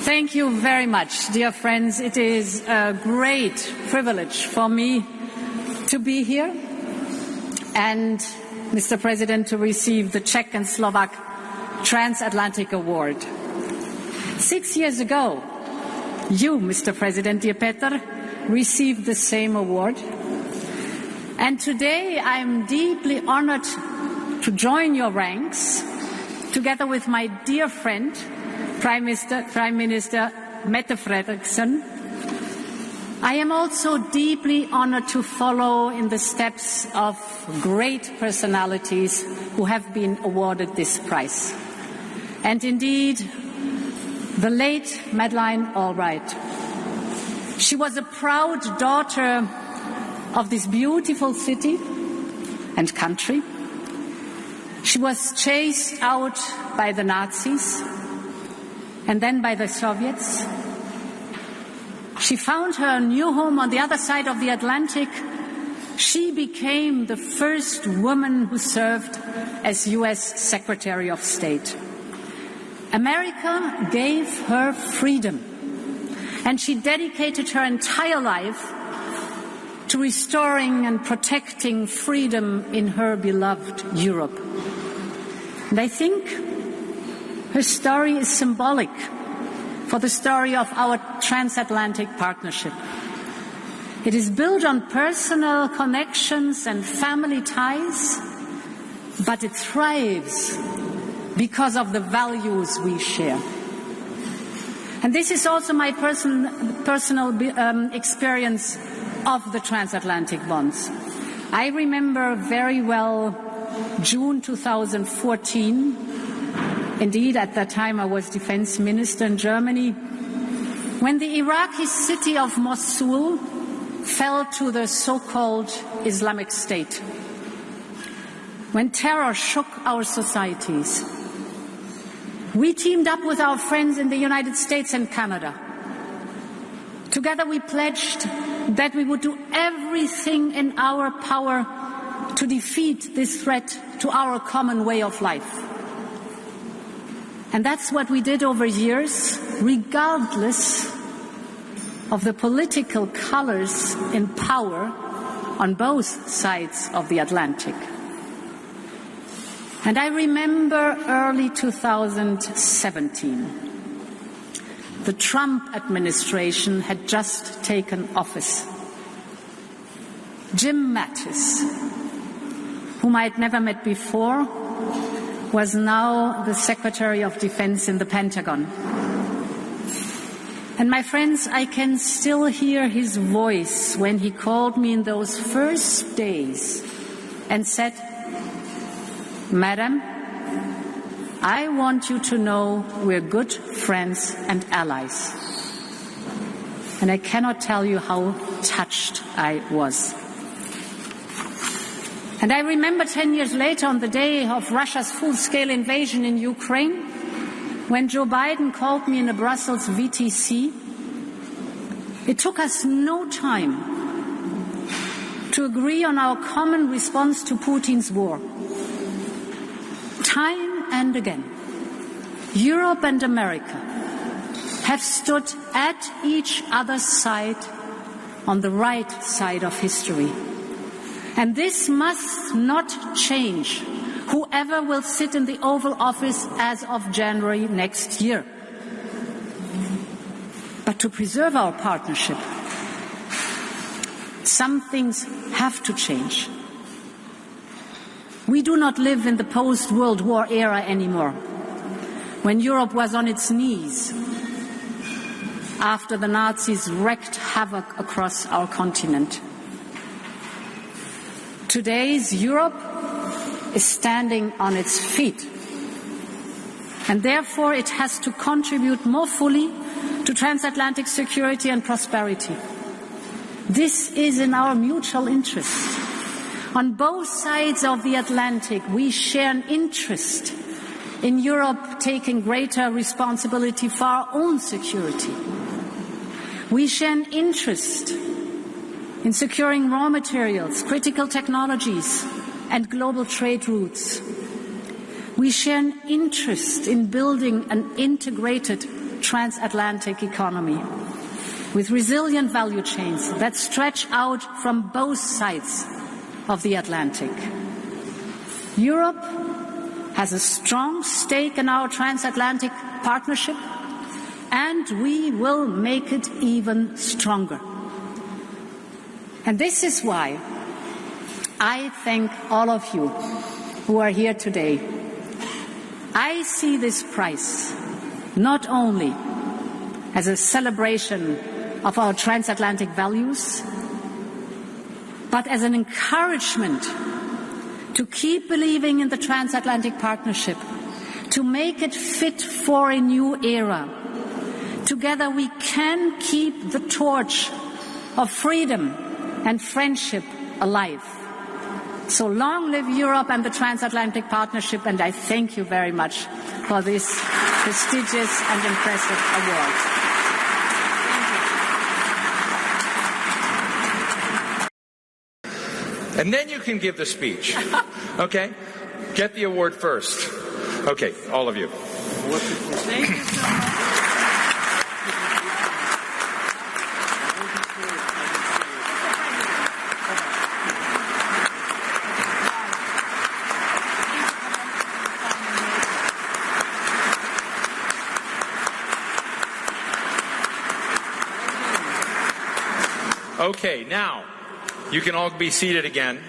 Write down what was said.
Thank you very much, dear friends. It is a great privilege for me to be here and, Mr. President, to receive the Czech and Slovak Transatlantic Award. 6 years ago, you, Mr. President, dear Petr, received the same award. And today I am deeply honored to join your ranks, together with my dear friend, Prime Minister Mette Frederiksen. I am also deeply honored to follow in the steps of great personalities who have been awarded this prize. And indeed, the late Madeleine Albright. She was a proud daughter of this beautiful city and country. She was chased out by the Nazis and then by the Soviets. She found her new home on the other side of the Atlantic. She became the first woman who served as US Secretary of State. America gave her freedom, and she dedicated her entire life to restoring and protecting freedom in her beloved Europe. And I think her story is symbolic for the story of our transatlantic partnership. It is built on personal connections and family ties, but it thrives because of the values we share. And this is also my personal experience of the transatlantic bonds. I remember very well June 2014. Indeed, at that time I was defense minister in Germany, when the Iraqi city of Mosul fell to the so-called Islamic State, when terror shook our societies. We teamed up with our friends in the United States and Canada. Together we pledged that we would do everything in our power to defeat this threat to our common way of life. And that's what we did over years, regardless of the political colors in power on both sides of the Atlantic. And I remember early 2017. The Trump administration had just taken office. Jim Mattis, whom I had never met before, was now the Secretary of Defense in the Pentagon. And my friends, I can still hear his voice when he called me in those first days and said, "Madam, I want you to know we're good friends and allies." And I cannot tell you how touched I was. And I remember 10 years later, on the day of Russia's full-scale invasion in Ukraine, when Joe Biden called me in a Brussels VTC, it took us no time to agree on our common response to Putin's war. Time and again, Europe and America have stood at each other's side on the right side of history. And this must not change, whoever will sit in the Oval Office as of January next year. But to preserve our partnership, some things have to change. We do not live in the post-World War era anymore, when Europe was on its knees after the Nazis wreaked havoc across our continent. Today's Europe is standing on its feet, and therefore it has to contribute more fully to transatlantic security and prosperity. This is in our mutual interest. On both sides of the Atlantic, we share an interest in Europe taking greater responsibility for our own security. We share an interest in securing raw materials, critical technologies, and global trade routes. We share an interest in building an integrated transatlantic economy with resilient value chains that stretch out from both sides of the Atlantic. Europe has a strong stake in our transatlantic partnership, and we will make it even stronger. And this is why I thank all of you who are here today. I see this prize not only as a celebration of our transatlantic values, but as an encouragement to keep believing in the transatlantic partnership, to make it fit for a new era. Together we can keep the torch of freedom and friendship alive. So long live Europe and the transatlantic partnership, and I thank you very much for this prestigious and impressive award. And then you can give the speech. Okay? Get the award first. Okay, all of you. Thank you so much. Okay, now you can all be seated again.